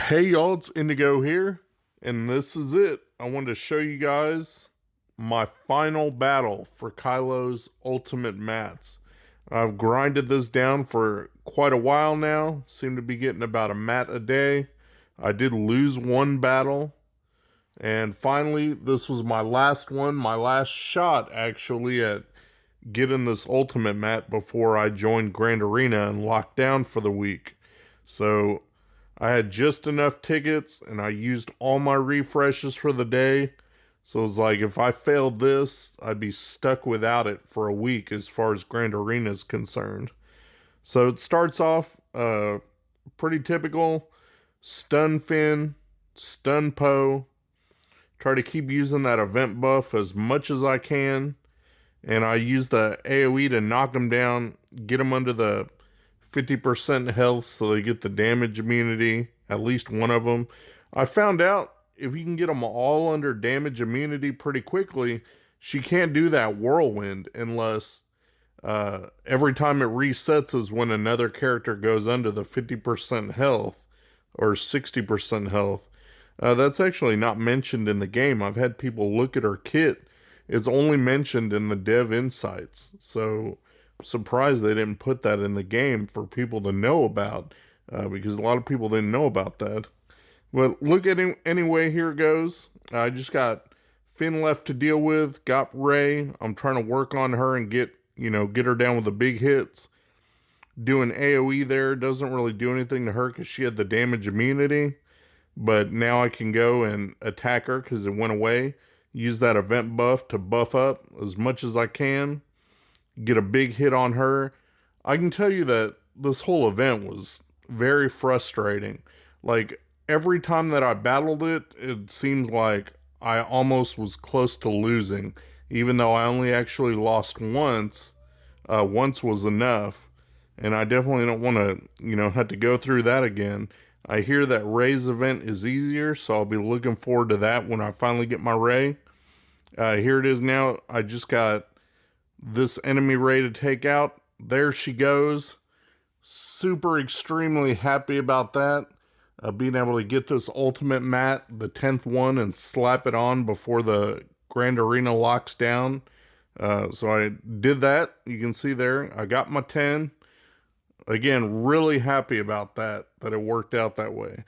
Hey y'all, it's Indigo here, and this is it. I wanted to show you guys my final battle for Kylo's ultimate mats. I've grinded this down for quite a while now, seem to be getting about a mat a day. I did lose one battle, and finally this was my last one, my last shot actually at getting this ultimate mat before I joined Grand Arena and locked down for the week. So I had just enough tickets and I used all my refreshes for the day. So it's like if I failed this, I'd be stuck without it for a week as far as Grand Arena is concerned. So it starts off pretty typical. Stun Finn, stun Poe. Try to keep using that event buff as much as I can. And I use the AoE to knock them down, get them under the 50% health so they get the damage immunity, at least one of them. I found out if you can get them all under damage immunity pretty quickly, she can't do that whirlwind unless every time it resets is when another character goes under the 50% health or 60% health. That's actually not mentioned in the game. I've had people look at her kit. It's only mentioned in the dev insights. So surprised they didn't put that in the game for people to know about, because a lot of people didn't know about that. But look at him anyway. Here it goes. I just got Finn left to deal with. Got Rey. I'm trying to work on her and get her down with the big hits. Doing AoE there doesn't really do anything to her because she had the damage immunity. But now I can go and attack her because it went away. Use that event buff to buff up as much as I can. Get a big hit on her. I can tell you that this whole event was very frustrating. Like, every time that I battled it, it seems like I almost was close to losing. Even though I only actually lost once. Once was enough. And I definitely don't want to, have to go through that again. I hear that Rey's event is easier, so I'll be looking forward to that when I finally get my Rey. Here it is now. I just got this enemy Rey to take out. There she goes. Super extremely happy about that. Being able to get this ultimate mat, the 10th one, and slap it on before the Grand Arena locks down. So I did that. You can see there. I got my 10. Again, really happy about that it worked out that way.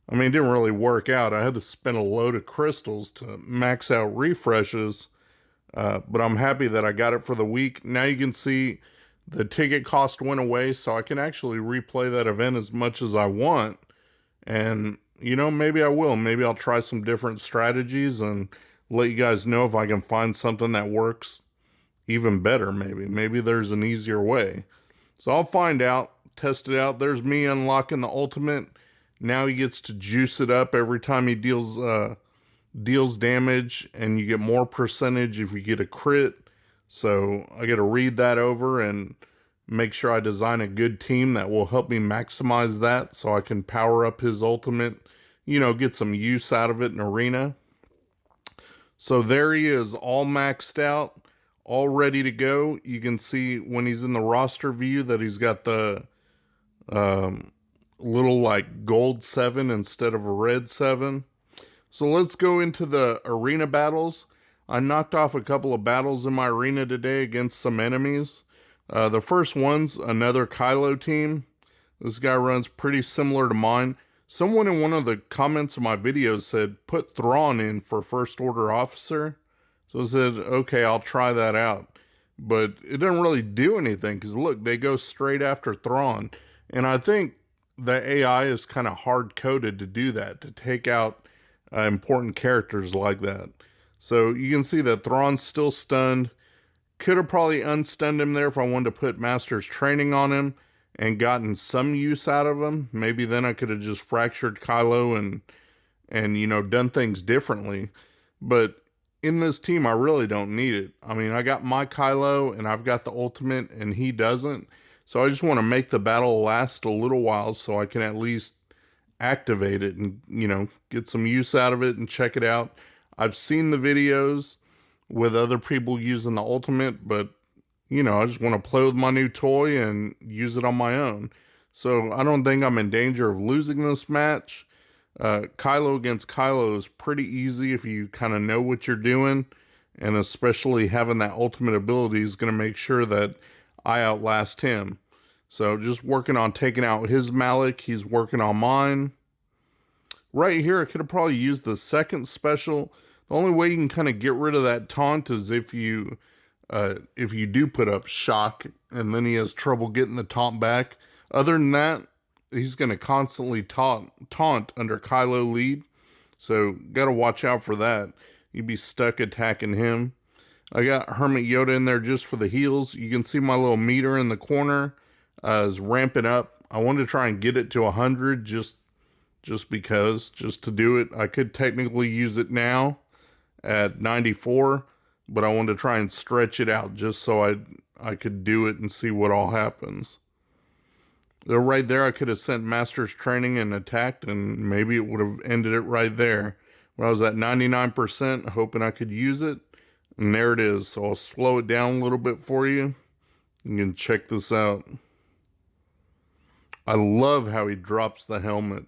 I mean, it didn't really work out. I had to spend a load of crystals to max out refreshes. But I'm happy that I got it for the week. Now you can see the ticket cost went away, so I can actually replay that event as much as I want. And, maybe I will. Maybe I'll try some different strategies and let you guys know if I can find something that works even better, maybe. Maybe there's an easier way. So I'll find out, test it out. There's me unlocking the ultimate. Now he gets to juice it up every time he deals damage, and you get more percentage if you get a crit. So I got to read that over and make sure I design a good team that will help me maximize that so I can power up his ultimate, get some use out of it in arena. So there he is, all maxed out, all ready to go. You can see when he's in the roster view that he's got the little like gold 7 instead of a red 7. So let's go into the arena battles. I knocked off a couple of battles in my arena today against some enemies. The first one's another Kylo team. This guy runs pretty similar to mine. Someone in one of the comments of my videos said, put Thrawn in for First Order Officer. So I said, okay, I'll try that out. But it doesn't really do anything because look, they go straight after Thrawn. And I think the AI is kind of hard-coded to do that, to take out important characters like that. So you can see that Thrawn's still stunned. Could have probably unstunned him there if I wanted to put Master's Training on him and gotten some use out of him. Maybe then I could have just fractured Kylo and done things differently. But in this team, I really don't need it. I mean, I got my Kylo and I've got the ultimate and he doesn't. So I just want to make the battle last a little while so I can at least activate it and, get some use out of it and check it out. I've seen the videos with other people using the ultimate, but, I just want to play with my new toy and use it on my own. So I don't think I'm in danger of losing this match. Kylo against Kylo is pretty easy if you kind of know what you're doing, and especially having that ultimate ability is going to make sure that I outlast him. So just working on taking out his Malik, he's working on mine. Right here, I could have probably used the second special. The only way you can kind of get rid of that taunt is if you do put up shock, and then he has trouble getting the taunt back. Other than that, he's going to constantly taunt under Kylo lead. So got to watch out for that. You'd be stuck attacking him. I got Hermit Yoda in there just for the heals. You can see my little meter in the corner is ramping up. I wanted to try and get it to 100 just to do it. I could technically use it now at 94, but I wanted to try and stretch it out just so I could do it and see what all happens. Right there, I could have sent Master's Training and attacked, and maybe it would have ended it right there. When I was at 99%, hoping I could use it, and there it is. So I'll slow it down a little bit for you. You can check this out. I love how he drops the helmet.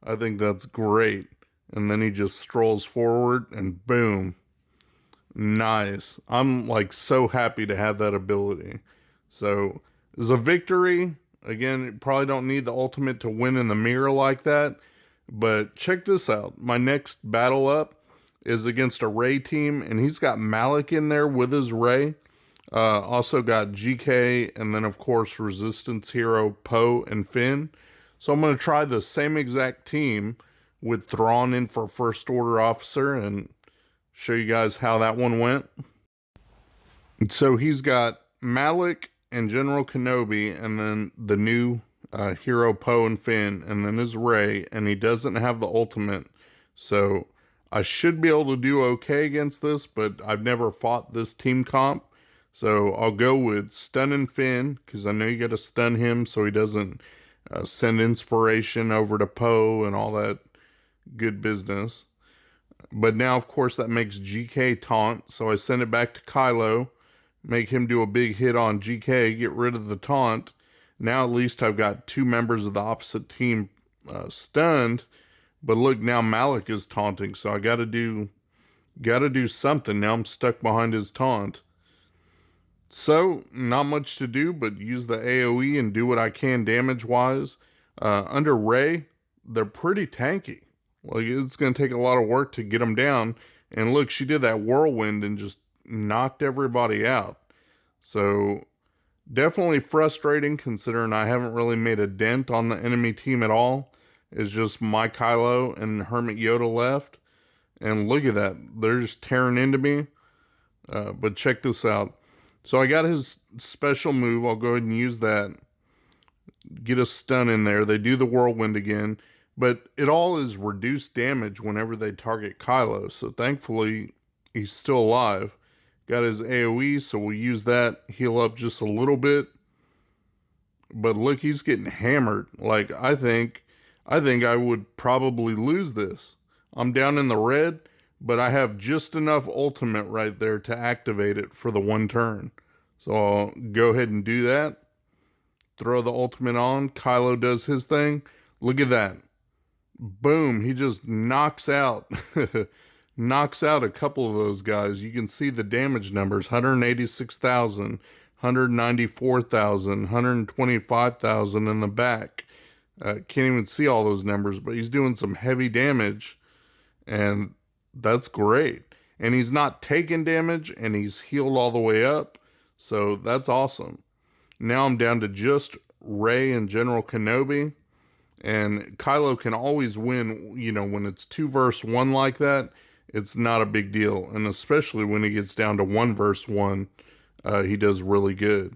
I think that's great. And then he just strolls forward and boom. Nice. I'm like so happy to have that ability. So it's a victory. Again, you probably don't need the ultimate to win in the mirror like that. But check this out. My next battle up is against a Rey team. And he's got Malik in there with his Rey. Also got GK. And then, of course, Resistance Hero Poe and Finn. So I'm going to try the same exact team with Thrawn in for First Order Officer and show you guys how that one went. So he's got Malik and General Kenobi, and then the new hero Poe and Finn, and then his Rey, and he doesn't have the ultimate. So I should be able to do okay against this, but I've never fought this team comp. So I'll go with stunning Finn, because I know you got to stun him so he doesn't send inspiration over to Poe and all that good business. But now, of course, that makes GK taunt. So I send it back to Kylo, make him do a big hit on GK, get rid of the taunt. Now at least I've got two members of the opposite team stunned. But look, now Malik is taunting, so I gotta do something. Now I'm stuck behind his taunt. So, not much to do, but use the AoE and do what I can damage-wise. Under Rey, they're pretty tanky. Like, it's going to take a lot of work to get them down. And look, she did that whirlwind and just knocked everybody out. So, definitely frustrating considering I haven't really made a dent on the enemy team at all. It's just my Kylo and Hermit Yoda left. And look at that. They're just tearing into me. But check this out. So I got his special move. I'll go ahead and use that. Get a stun in there. They do the whirlwind again. But it all is reduced damage whenever they target Kylo. So thankfully, he's still alive. Got his AoE, so we'll use that. Heal up just a little bit. But look, he's getting hammered. Like, I think I would probably lose this. I'm down in the red. But I have just enough ultimate right there to activate it for the one turn. So I'll go ahead and do that. Throw the ultimate on. Kylo does his thing. Look at that. Boom. He just knocks out. Knocks out a couple of those guys. You can see the damage numbers. 186,000. 194,000. 125,000 in the back. Can't even see all those numbers. But he's doing some heavy damage. And that's great. And he's not taking damage, and he's healed all the way up. So that's awesome. Now I'm down to just Rey and General Kenobi. And Kylo can always win, you know, when it's 2 versus 1 like that, it's not a big deal. And especially when he gets down to 1 versus 1, he does really good.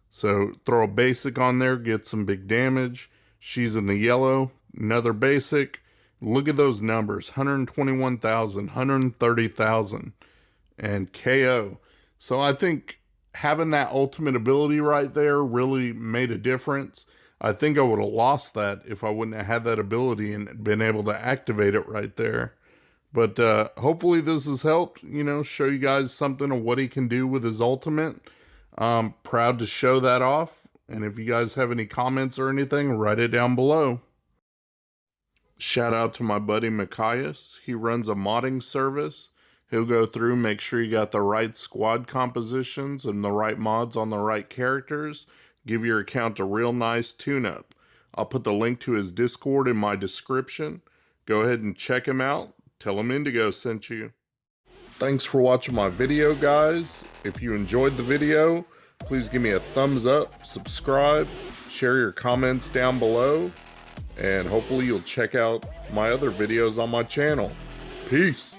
So throw a basic on there, get some big damage. She's in the yellow. Another basic. Look at those numbers, 121,000, 130,000, and KO. So I think having that ultimate ability right there really made a difference. I think I would have lost that if I wouldn't have had that ability and been able to activate it right there. But hopefully this has helped, you know, show you guys something of what he can do with his ultimate. I'm proud to show that off. And if you guys have any comments or anything, write it down below. Shout out to my buddy Mikayas. He runs a modding service. He'll go through, make sure you got the right squad compositions and the right mods on the right characters. Give your account a real nice tune-up. I'll put the link to his Discord in my description. Go ahead and check him out. Tell him Indigo sent you. Thanks for watching my video, guys. If you enjoyed the video, please give me a thumbs up, subscribe, share your comments down below, and hopefully you'll check out my other videos on my channel. Peace.